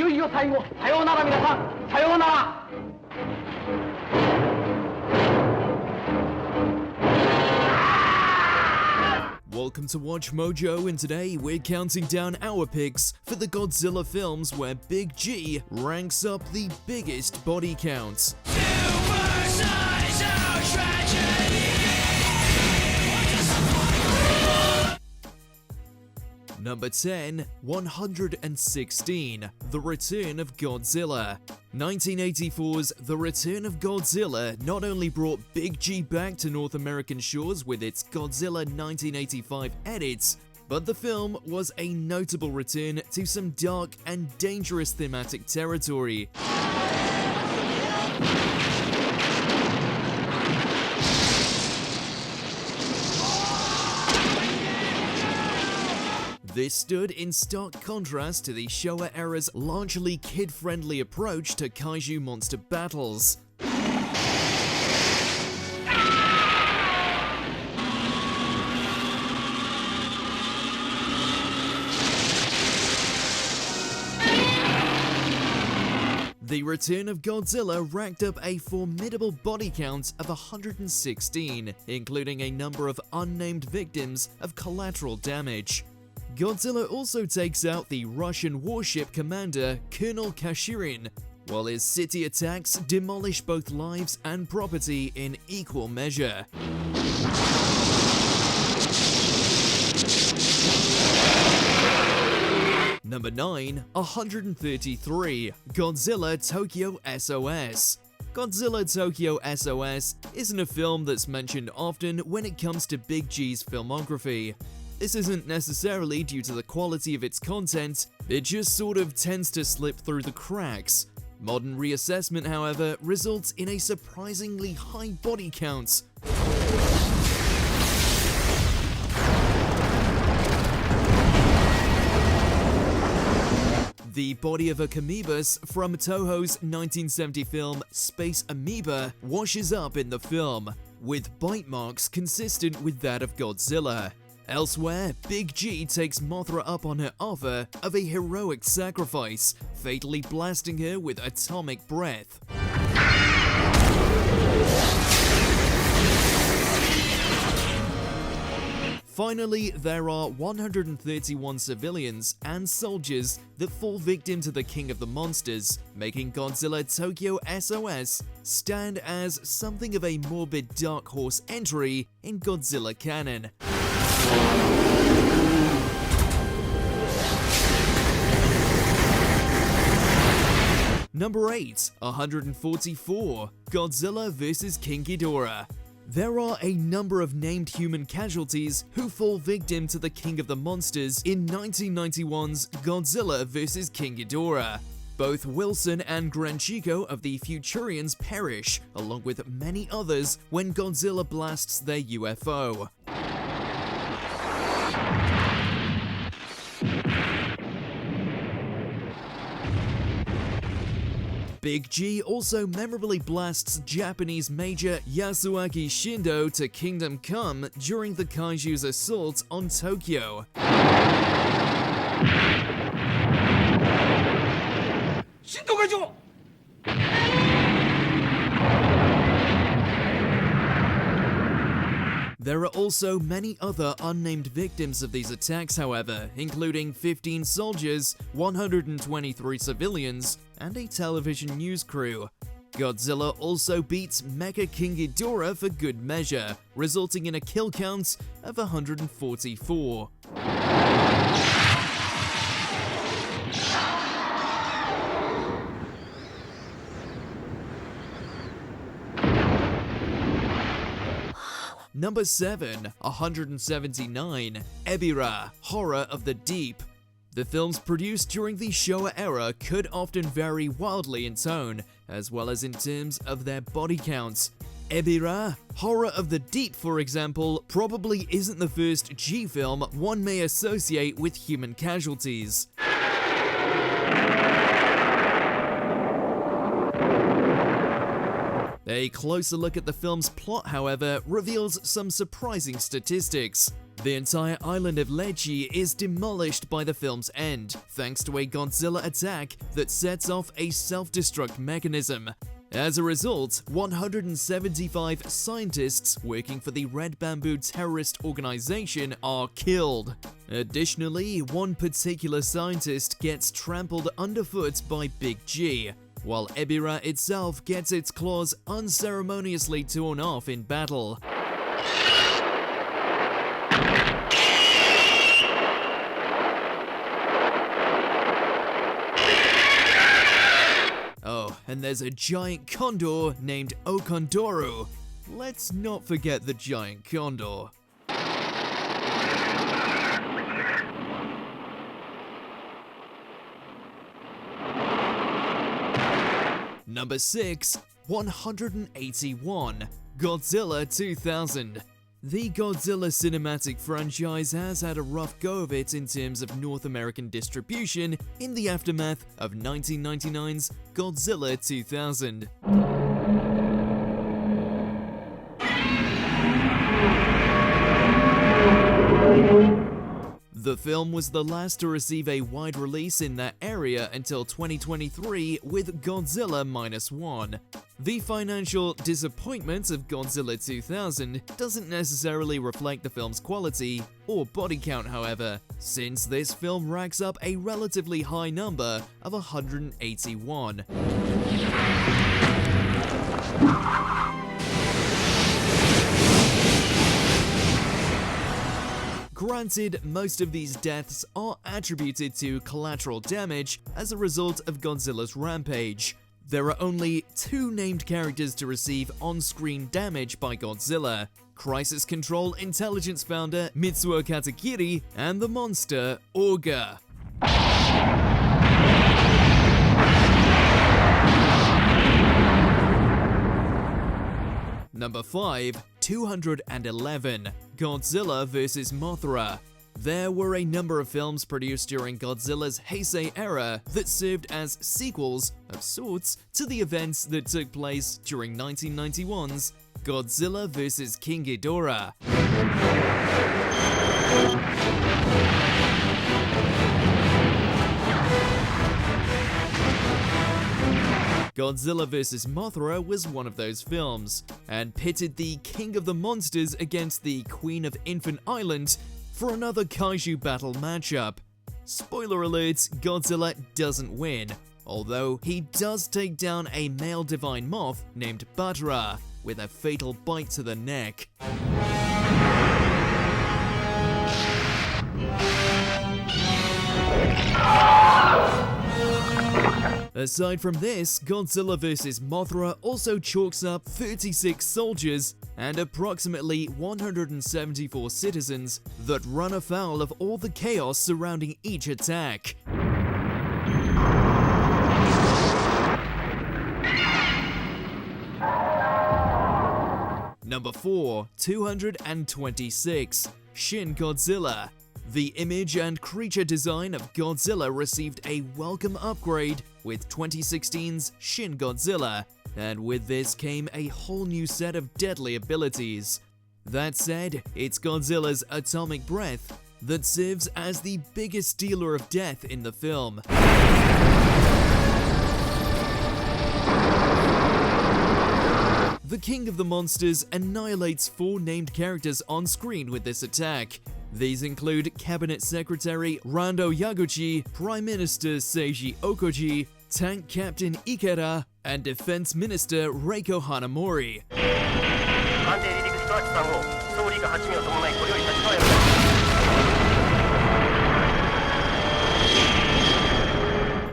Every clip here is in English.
よいよ最後。さようなら皆さん。さようなら。Welcome to Watch Mojo, and today we're counting down our picks for the Godzilla films where Big G ranks up the biggest body counts. Number 10, 116, The Return of Godzilla. 1984's The Return of Godzilla not only brought Big G back to North American shores with its Godzilla 1985 edits, but the film was a notable return to some dark and dangerous thematic territory. This stood in stark contrast to the Showa era's largely kid-friendly approach to kaiju monster battles. The Return of Godzilla racked up a formidable body count of 116, including a number of unnamed victims of collateral damage. Godzilla also takes out the Russian warship commander Colonel Kashirin, while his city attacks demolish both lives and property in equal measure. Number 9, 133, Godzilla Tokyo SOS. Godzilla Tokyo SOS isn't a film that's mentioned often when it comes to Big G's filmography. This isn't necessarily due to the quality of its content, it just sort of tends to slip through the cracks. Modern reassessment, however, results in a surprisingly high body count. The body of a Amoebus from Toho's 1970 film Space Amoeba washes up in the film, with bite marks consistent with that of Godzilla. Elsewhere, Big G takes Mothra up on her offer of a heroic sacrifice, fatally blasting her with atomic breath. Finally, there are 131 civilians and soldiers that fall victim to the King of the Monsters, making Godzilla Tokyo SOS stand as something of a morbid dark horse entry in Godzilla canon. Number 8, 144, Godzilla vs. King Ghidorah. There are a number of named human casualties who fall victim to the King of the Monsters in 1991's Godzilla vs. King Ghidorah. Both Wilson and Granchico of the Futurians perish, along with many others, when Godzilla blasts their UFO. Big G also memorably blasts Japanese Major Yasuaki Shindo to Kingdom Come during the Kaiju's assault on Tokyo. Shindo Kaijo! There are also many other unnamed victims of these attacks, however, including 15 soldiers, 123 civilians, and a television news crew. Godzilla also beats Mecha King Ghidorah for good measure, resulting in a kill count of 144. Number 7, 179, Ebirah, Horror of the Deep. The films produced during the Showa era could often vary wildly in tone, as well as in terms of their body counts. Ebirah, Horror of the Deep, for example, probably isn't the first G film one may associate with human casualties. A closer look at the film's plot, however, reveals some surprising statistics. The entire island of Lechi is demolished by the film's end, thanks to a Godzilla attack that sets off a self-destruct mechanism. As a result, 175 scientists working for the Red Bamboo terrorist organization are killed. Additionally, one particular scientist gets trampled underfoot by Big G, while Ebirah itself gets its claws unceremoniously torn off in battle. Oh, and there's a giant condor named Okondoru. Let's not forget the giant condor. Number 6, 181, Godzilla 2000. The Godzilla cinematic franchise has had a rough go of it in terms of North American distribution in the aftermath of 1999's Godzilla 2000. The film was the last to receive a wide release in that area until 2023 with Godzilla Minus One. The financial disappointment of Godzilla 2000 doesn't necessarily reflect the film's quality or body count, however, since this film racks up a relatively high number of 181. Granted, most of these deaths are attributed to collateral damage as a result of Godzilla's rampage. There are only 2 named characters to receive on-screen damage by Godzilla: Crisis Control Intelligence founder Mitsuo Katakiri and the monster Orga. Number 5, 211, Godzilla vs. Mothra. There were a number of films produced during Godzilla's Heisei era that served as sequels, of sorts, to the events that took place during 1991's Godzilla vs. King Ghidorah. Godzilla vs. Mothra was one of those films, and pitted the King of the Monsters against the Queen of Infant Island for another kaiju battle matchup. Spoiler alert, Godzilla doesn't win, although he does take down a male divine moth named Batra with a fatal bite to the neck. Aside from this, Godzilla vs. Mothra also chalks up 36 soldiers and approximately 174 citizens that run afoul of all the chaos surrounding each attack. Number 4, 226, Shin Godzilla. The image and creature design of Godzilla received a welcome upgrade with 2016's Shin Godzilla, and with this came a whole new set of deadly abilities. That said, it's Godzilla's atomic breath that serves as the biggest dealer of death in the film. The King of the Monsters annihilates 4 named characters on screen with this attack. These include Cabinet Secretary Rando Yaguchi, Prime Minister Seiji Okoji, Tank Captain Ikeda, and Defense Minister Reiko Hanamori.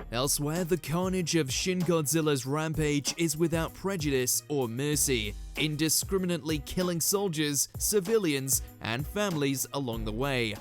Elsewhere, the carnage of Shin Godzilla's rampage is without prejudice or mercy, indiscriminately killing soldiers, civilians, and families along the way.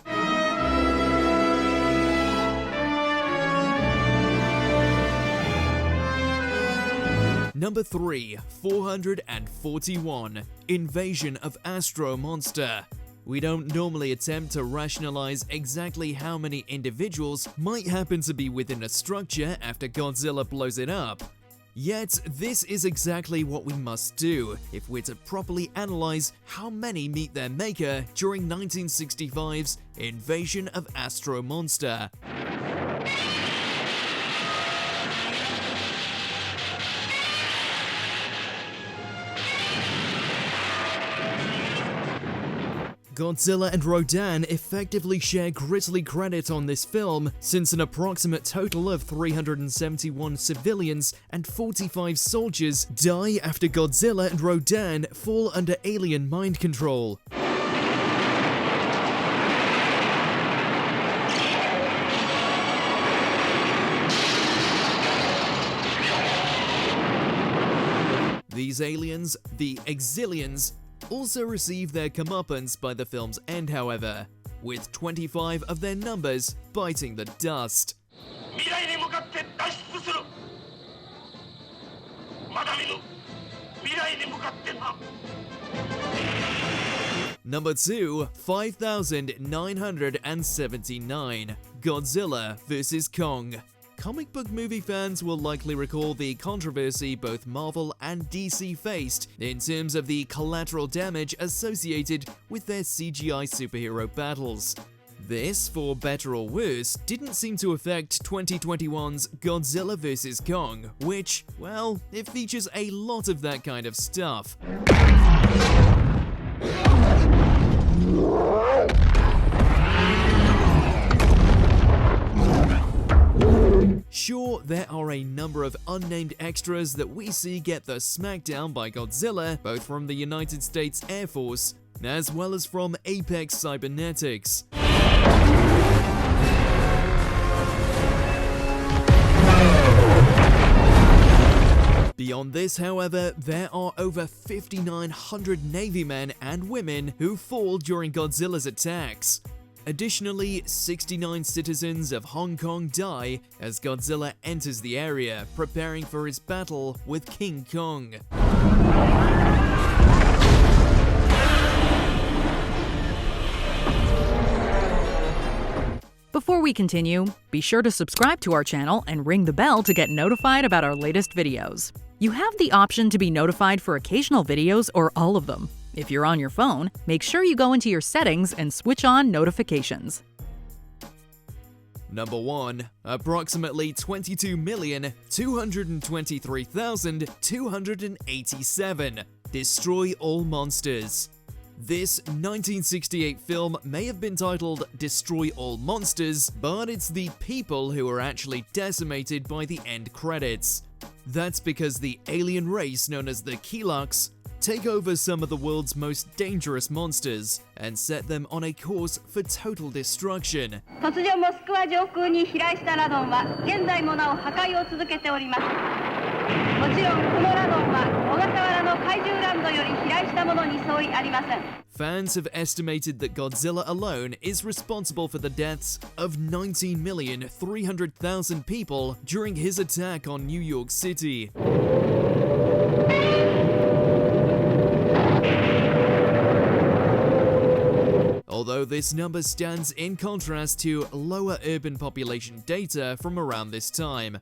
Number 3, 441, Invasion of Astro Monster. We don't normally attempt to rationalize exactly how many individuals might happen to be within a structure after Godzilla blows it up. Yet, this is exactly what we must do if we're to properly analyze how many meet their maker during 1965's Invasion of Astro Monster. Godzilla and Rodan effectively share grisly credit on this film, since an approximate total of 371 civilians and 45 soldiers die after Godzilla and Rodan fall under alien mind control. These aliens, the Exilians, also receive their comeuppance by the film's end, however, with 25 of their numbers biting the dust. Number 2, 5,979, Godzilla vs. Kong. Comic book movie fans will likely recall the controversy both Marvel and DC faced in terms of the collateral damage associated with their CGI superhero battles. This, for better or worse, didn't seem to affect 2021's Godzilla vs. Kong, which, well, it features a lot of that kind of stuff. Sure, there are a number of unnamed extras that we see get the smackdown by Godzilla, both from the United States Air Force, as well as from Apex Cybernetics. Beyond this, however, there are over 5,900 Navy men and women who fall during Godzilla's attacks. Additionally, 69 citizens of Hong Kong die as Godzilla enters the area, preparing for his battle with King Kong. Before we continue, be sure to subscribe to our channel and ring the bell to get notified about our latest videos. You have the option to be notified for occasional videos or all of them. If you're on your phone, make sure you go into your settings and switch on notifications. Number 1. Approximately 22,223,287. Destroy All Monsters. This 1968 film may have been titled Destroy All Monsters, but it's the people who are actually decimated by the end credits. That's because the alien race known as the Kilox take over some of the world's most dangerous monsters and set them on a course for total destruction. 突如モスクワ上空に飛来したラドンは現在もなお破壊を続けております。もちろんこのラドンは小笠原の怪獣ランドより飛来したものに相違ありません。 Fans have estimated that Godzilla alone is responsible for the deaths of 19,300,000 people during his attack on New York City. Although this number stands in contrast to lower urban population data from around this time.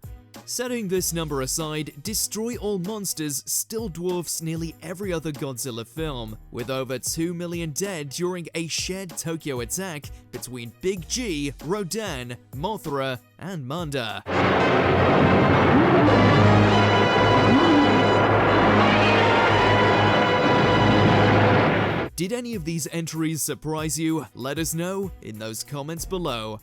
Setting this number aside, Destroy All Monsters still dwarfs nearly every other Godzilla film, with over 2 million dead during a shared Tokyo attack between Big G, Rodan, Mothra, and Manda. Did any of these entries surprise you? Let us know in those comments below.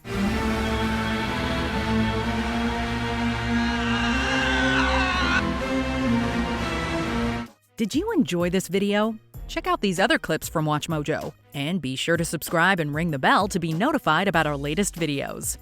Did you enjoy this video? Check out these other clips from WatchMojo, and be sure to subscribe and ring the bell to be notified about our latest videos.